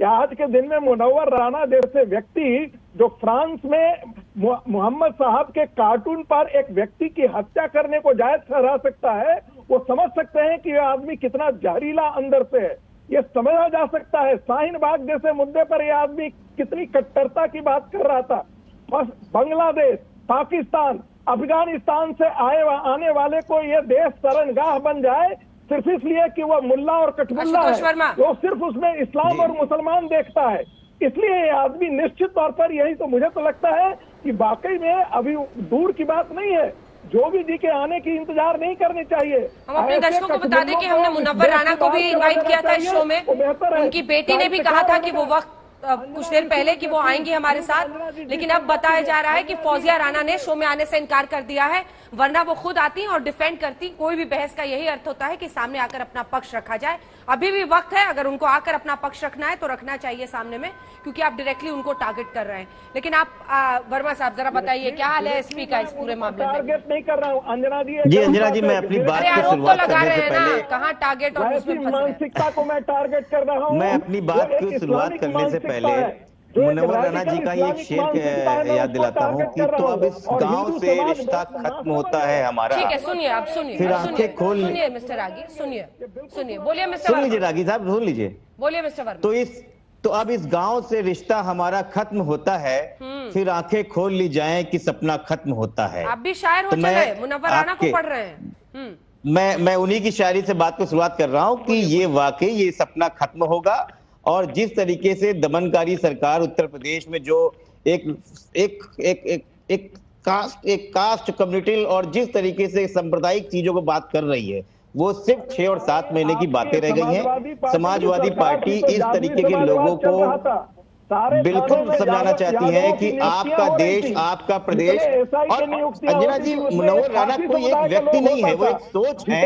या आज के दिन में मुनव्वर राणा जैसे व्यक्ति जो फ्रांस में मोहम्मद साहब के कार्टून पर एक व्यक्ति की हत्या करने को जायज ठहरा सकता है, वो समझ सकते हैं कि यह आदमी कितना जहरीला अंदर से है। ये समझा जा सकता है शाहीन बाग जैसे मुद्दे पर यह आदमी कितनी कट्टरता की बात कर रहा था। बांग्लादेश, पाकिस्तान, अफगानिस्तान से आने वाले को यह देश शरणगाह बन जाए सिर्फ इसलिए कि वह मुल्ला और कठमुल्ला है, वो सिर्फ उसमें इस्लाम और मुसलमान देखता है। इसलिए ये आदमी निश्चित तौर पर, यही तो मुझे तो लगता है कि वाकई में अभी दूर की बात नहीं है, जोगी जी के आने की इंतजार नहीं करनी चाहिए। हम अपने दर्शकों को बता दें कि हमने मुनव्वर राणा को भी इनवाइट किया था इस शो में। उनकी बेटी ने भी कहा था कि वो वक्त कुछ देर पहले कि वो आएंगी हमारे साथ, लेकिन अब बताया जा रहा है कि फौजिया राणा ने शो में आने से इनकार कर दिया है, वरना वो खुद आती और डिफेंड करती। कोई भी बहस का यही अर्थ होता है कि सामने आकर अपना पक्ष रखा जाए। अभी भी वक्त है, अगर उनको आकर अपना पक्ष रखना है तो रखना चाहिए सामने में, क्योंकि आप डायरेक्टली उनको टारगेट कर रहे हैं। लेकिन आप वर्मा साहब जरा बताइए क्या हाल है एसपी का इस पूरे मामले में? टारगेट नहीं कर रहा हूँ अंजना जी। अंजना जी, मैं अपनी बात की शुरुआत करने से पहले, कहाँ टारगेट और मानसिकता को मैं टारगेट कर रहा हूँ। मैं अपनी बात की शुरुआत करने से पहले मुनव्वर राणा जी का एक शेर याद दिलाता हूँ कि तो अब इस गांव से रिश्ता खत्म होता है हमारा। ठीक है, सुनिए, आप सुनिए, फिर आंखें खोल, सुनिए मिस्टर रागी, सुनिए, बोलिए मिस्टर, सुन लीजिए रागी साहब, सुन लीजिए, बोलिए मिस्टर वर्मा। तो अब इस गांव से रिश्ता हमारा खत्म होता है, फिर आंखें खोल ली जाएं कि सपना खत्म होता है। आप भी शायर हो चले, मुनव्वर राणा को पढ़ रहे हैं। मैं उन्हीं की शायरी से बात को शुरुआत कर रहा हूँ कि ये वाकई ये सपना खत्म होगा। और जिस तरीके से दमनकारी सरकार उत्तर प्रदेश में जो एक कास्ट कम्युनिटी और जिस तरीके से सांप्रदायिक चीजों को बात कर रही है, वो सिर्फ 6 और 7 महीने की बातें रह गई हैं। समाजवादी पार्टी इस तरीके के लोगों को बिल्कुल समझाना चाहती है कि आपका देश, आपका प्रदेश, और अंजना जी, मुनव्वर राणा कोई एक व्यक्ति नहीं है, वो एक सोच है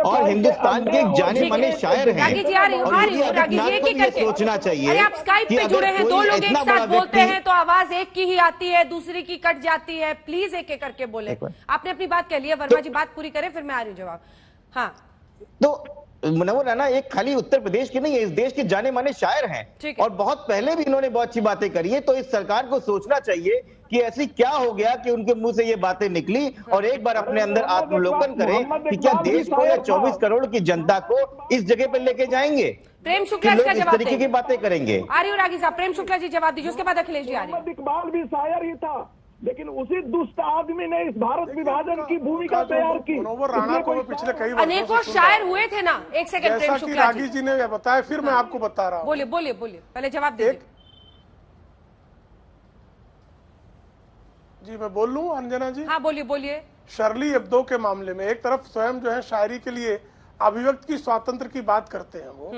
और हिंदुस्तान के एक जाने माने शायर हैं। ये सोचना चाहिए। आप स्काइप पे जुड़े हैं, 2 लोग एक साथ बोलते हैं तो आवाज एक की ही आती है, दूसरी की कट जाती है। प्लीज एक एक करके बोले। आपने अपनी बात कह ली है, वर्मा जी बात पूरी करें, फिर मैं आ रही हूँ जवाब। हाँ, तो मुनव्वर राणा एक खाली उत्तर प्रदेश के नहीं है, इस देश के जाने माने शायर हैं और बहुत पहले भी इन्होंने बहुत अच्छी बातें करी है। तो इस सरकार को सोचना चाहिए कि ऐसी क्या हो गया कि उनके मुंह से ये बातें निकली, और एक बार अपने अंदर आत्मलोकन करें कि क्या देश को या 24 करोड़ की जनता को इस जगह पर लेके जाएंगे। प्रेम शुक्ला इसका जवाब, इस तरीके की बातें करेंगे। आर्य रागी साहब, प्रेम शुक्ला जी जवाब दीजिए, उसके बाद अखिलेश जी आ रहे हैं। इकबाल भी शायर ही था, लेकिन उसी दुष्ट आदमी ने इस भारत विभाजन की भूमिका तैयार की। मुनव्वर राणा को पिछले कई वर्षों अनेकों शायर हुए थे ना। एक सेकंड, प्रेम शुक्ला रागी जी ने बताया, फिर मैं आपको बता रहा हूँ। बोलिए बोलिए बोलिए, पहले जवाब दीजिए। जी मैं बोल लूं अंजना जी? हाँ बोलिए बोलिए। शार्ली एब्दो के मामले में एक तरफ स्वयं जो है शायरी के लिए अभिव्यक्ति की स्वातंत्र की बात करते हैं वो,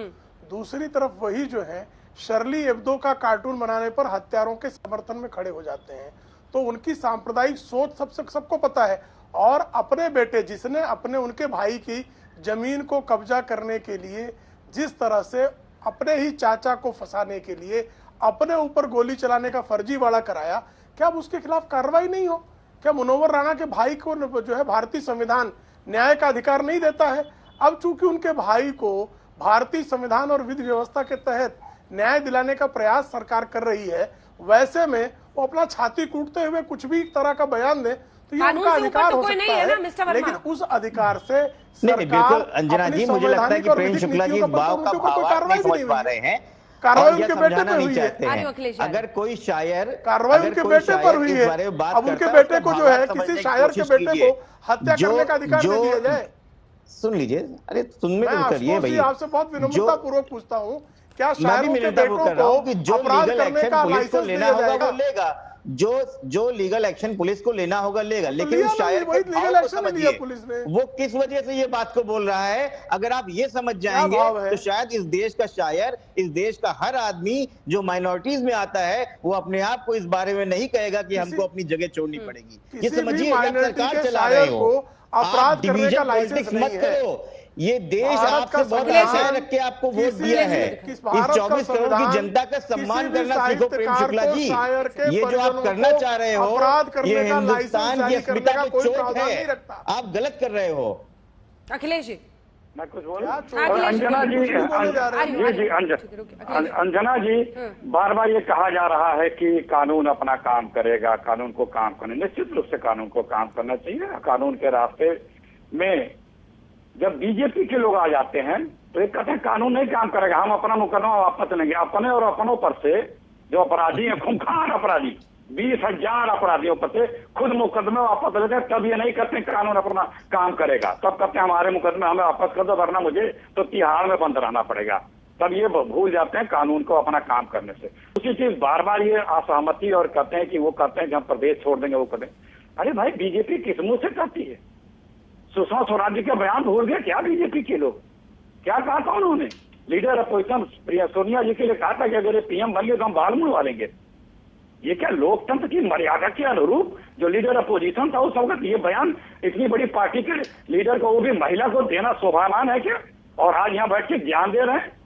दूसरी तरफ वही जो है शार्ली एब्दो का कार्टून बनाने पर हत्यारों के समर्थन में खड़े हो जाते हैं। तो उनकी सांप्रदायिक सोच सबको पता है। और अपने बेटे, जिसने अपने उनके भाई की जमीन को कब्जा करने के लिए जिस तरह से अपने ही चाचा को फंसाने के लिए अपने ऊपर गोली चलाने का फर्जीवाड़ा कराया, क्या अब उसके खिलाफ कार्रवाई नहीं हो? क्या मुनव्वर राणा के भाई को जो है भारतीय संविधान न्याय का अधिकार नहीं देता है? अब चूंकि उनके भाई को भारतीय संविधान और विधि व्यवस्था के तहत न्याय दिलाने का प्रयास सरकार कर रही है, वैसे में वो अपना छाती कूटते हुए कुछ भी तरह का बयान दे तो ये उनका अधिकार हो सकता है, लेकिन उस अधिकार से बिल्कुल अंजना जी, मुझे लगता है कि प्रेम शुक्ला जी बाव का भाव नहीं समझ पा रहे हैं। कार्रवाई उनके बेटे पर हुई है। अगर कोई शायर, कार्रवाई उनके बेटे पर हुई है, अब उनके बेटे को जो है किसी शायर के बेटे को हत्या करने का अधिकार नहीं दिया जाए। सुन लीजिए, अरे सुनने तो करिए भैया। आपसे बहुत विनम्रता पूर्वक पूछता हूँ, क्या शायरों के बेटों को जो लीगल एक्शन पुलिस को लेना होगा वो लेगा, जो लीगल एक्शन पुलिस को लेना होगा लेगा, लेकिन उस शायर को समझिए वो किस वजह से ये बात को बोल रहा है। अगर आप ये समझ जाएंगे तो शायद इस देश का शायर, इस देश का हर आदमी जो माइनॉरिटीज में आता है, वो अपने आप को इस बारे में नहीं कहेगा कि हमको अपनी जगह छोड़नी पड़ेगी। ये समझिए, सरकार चला रहे हो, अपराध करने का लाइसेंस मत करो। ये देश आपसे बहुत आशा रख के आपको वोट दिया है। इस 24 करोड़ की जनता का सम्मान करना सीखो प्रेम शुक्ला जी। ये जो आप करना चाह रहे हो, ये हिंदुस्तान की अस्मिता को चोट है, आप गलत कर रहे हो। अखिलेश जी मैं कुछ बोल अंजना जी अंजना जी बार बार ये कहा जा रहा है कि कानून अपना काम करेगा, कानून को काम करने, निश्चित रूप से कानून को काम करना चाहिए। कानून के रास्ते में जब बीजेपी के लोग आ जाते हैं तो ये कहते हैं कानून नहीं काम करेगा, हम अपना मुकदमा वापस लेंगे। अपने और अपनों पर से जो अपराधी हैं, खूंखार अपराधी, 20,000 अपराधियों पर से खुद मुकदमे वापस लेते हैं, तब ये नहीं कहते कानून अपना काम करेगा। तब कहते हैं हमारे मुकदमे हमें वापस कर दो, वरना मुझे तो तिहाड़ में बंद रहना पड़ेगा। तब ये भूल जाते हैं कानून को अपना काम करने से। उसी चीज बार बार ये असहमति और कहते हैं कि वो कहते हैं कि हम प्रदेश छोड़ देंगे, वो कर देंगे। अरे भाई बीजेपी किस मुंह से कहती है? सुषमा स्वराज जी का बयान भूल गए क्या बीजेपी के लोग? क्या कहा था उन्होंने? लीडर अपोजिशन सोनिया जी के लिए कहा था कि अगर ये पीएम बन गए तो हम बाल मुड़वा लेंगे। ये क्या लोकतंत्र की मर्यादा के अनुरूप जो लीडर अपोजिशन था उस वक्त ये बयान इतनी बड़ी पार्टी के लीडर को, वो भी महिला को, देना शोभामान है क्या? और आज यहाँ बैठ के ज्ञान दे रहे हैं।